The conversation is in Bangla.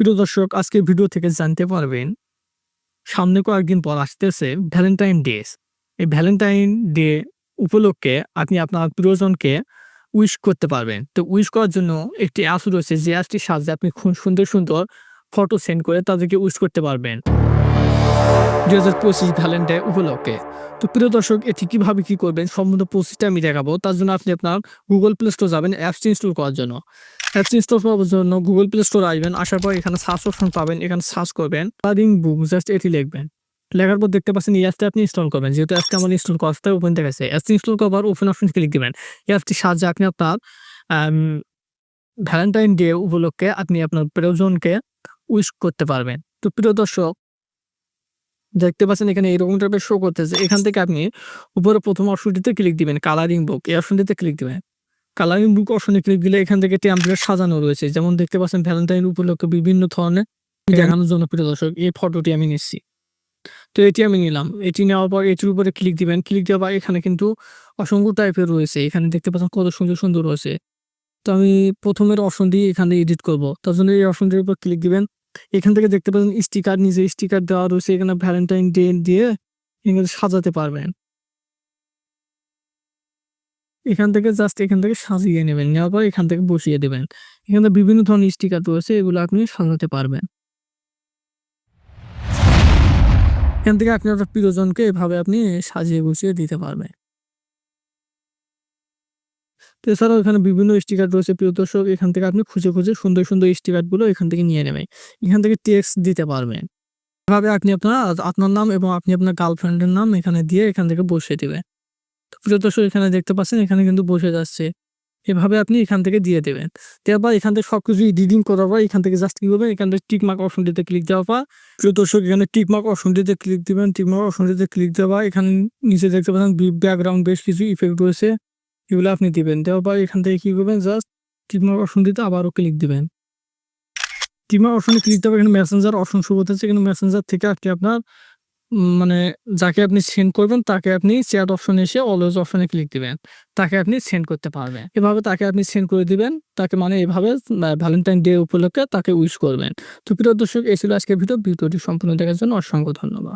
প্রিয় দর্শক, আজকের ভিডিও থেকে জানতে পারবেন সামনে কয়েকদিন পর আসতেছে ভ্যালেন্টাইন ডেজ। এই ভ্যালেন্টাইন ডে উপলক্ষে আপনি আপনার প্রিয়জনকে উইশ করতে পারবেন। তো উইশ করার জন্য একটি অ্যাপস রয়েছে, যে অ্যাপসটির সাহায্যে আপনি খুব সুন্দর সুন্দর ফটো সেন্ড করে তাদেরকে উইশ করতে পারবেন 2025 ভ্যালেন্টাইন উপলক্ষে। তো প্রিয় দর্শক, এটি কিভাবে কি করবেন সম্পূর্ণ প্রসেসটা আমি দেখাবো। তার জন্য আপনি আপনার গুগল প্লে স্টোর যাবেন অ্যাপসটি ইনস্টল করার জন্য। অ্যাপসটি ইনস্টল করার জন্য গুগল প্লে স্টোর আসবেন। আসার পর এখানে সার্চ অপশন পাবেন, এখানে সার্চ করবেন কালারিং বুক, জাস্ট এটি লিখবেন। লেখার পর দেখতে পাচ্ছেন এই অ্যাপসটা আপনি ইনস্টল করবেন। যেহেতু অ্যাপসটা আমার ইনস্টল করা আছে, ওপেন দেখাচ্ছে। অ্যাপসটি ইনস্টল করার ওপেন অপশন ক্লিক দিবেন। এই অ্যাপসটির সাহায্যে আপনি আপনার ভ্যালেন্টাইন ডে উপলক্ষে আপনি আপনার প্রিয়জনকে উইশ করতে পারবেন। তো প্রিয় দর্শক, দেখতে পাচ্ছেন এখানে এরকম টাইপের শো করতেছে। এখান থেকে আপনি উপরে প্রথম অপশনটিতে ক্লিক দিবেন, কালারিং বুক, এই অপশনটিতে ক্লিক দিবেন। কালারিং বুক অপশনে ক্লিক দিলে এখান থেকে টেমপ্লেট সাজানো রয়েছে। যেমন দেখতে পাচ্ছেন ভ্যালেন্টাইন উপলক্ষে বিভিন্ন ধরনের দেখানোর জন্য প্রিয় দর্শক এই ফটোটি আমি নিচ্ছি। তো এটি আমি নিলাম। এটি নেওয়ার পর এটির উপরে ক্লিক দিবেন। ক্লিক দেওয়ার পর এখানে কিন্তু অসংখ্য টাইপের রয়েছে। এখানে দেখতে পাচ্ছেন কত সুন্দর সুন্দর রয়েছে। তো আমি প্রথমের অপশন দিয়ে এখানে এডিট করব। তার জন্য এই অপশনটির উপর ক্লিক দিবেন। এখান থেকে দেখতে পাচ্ছেন স্টিকার, নিজে স্টিকার দেওয়া রয়েছে। এখানে ভ্যালেন্টাইন ডে দিয়ে এখানে সাজাতে পারবেন। এখান থেকে জাস্ট এখান থেকে সাজিয়ে নেবেন। নেওয়ার পর এখান থেকে বসিয়ে দেবেন। এখানে বিভিন্ন ধরনের স্টিকার রয়েছে, এগুলো আপনি সাজাতে পারবেন। এখান থেকে আপনি আপনার প্রিয়জনকে এভাবে আপনি সাজিয়ে গুছিয়ে দিতে পারবেন। তো এছাড়াও এখানে বিভিন্ন স্টিকার রয়েছে প্রিয় দর্শক। এখান থেকে আপনি খুঁজে খুঁজে সুন্দর সুন্দর স্টিকারগুলো এখান থেকে নিয়ে নেবেন। এখান থেকে টেক্সট দিতে পারবেন। এভাবে আপনি আপনার নাম এবং আপনি আপনার গার্লফ্রেন্ডের নাম এখানে দিয়ে এখান থেকে বসিয়ে দিবেন। তো প্রিয় দর্শক, এখানে দেখতে পাচ্ছেন এখানে কিন্তু বসে যাচ্ছে। এভাবে আপনি এখান থেকে দিয়ে দেবেন। দেওয়ার পর এখান থেকে সবকিছু এডিটিং করার পর এখান থেকে জাস্ট কি করবেন, এখান থেকে টিক মার্ক অপশনটিতে ক্লিক দেওয়ার পর প্রিয় দর্শক এখানে টিক মার্ক অপশনটিতে ক্লিক দিবেন। টিক মার্ক অপশনটিতে ক্লিক দেওয়া, এখানে নিচে দেখতে পাচ্ছেন ব্যাকগ্রাউন্ড বেশ কিছু ইফেক্ট রয়েছে, এগুলো আপনি দিবেন। দেওয়ার পর এখান থেকে কি করবেন, জাস্ট টিক মার্ক অপশনটিতে আবারও ক্লিক দিবেন। টিক মার্ক অপশনে ক্লিক দেওয়ার এখানে মেসেঞ্জার অপশন শো করতেছে। কিন্তু মেসেঞ্জার থেকে আপনি আপনার মানে যাকে আপনি সেন্ড করবেন তাকে আপনি চ্যাট অপশনে এসে অলওয়েজ অপশনে ক্লিক দিবেন। তাকে আপনি সেন্ড করতে পারবেন। এভাবে তাকে আপনি সেন্ড করে দিবেন। তাকে মানে এভাবে ভ্যালেন্টাইন ডে উপলক্ষে তাকে উইশ করবেন। তো প্রিয় দর্শক, এই ছিল আজকের ভিডিও। ভিডিওটি সম্পূর্ণ দেখার জন্য অসংখ্য ধন্যবাদ।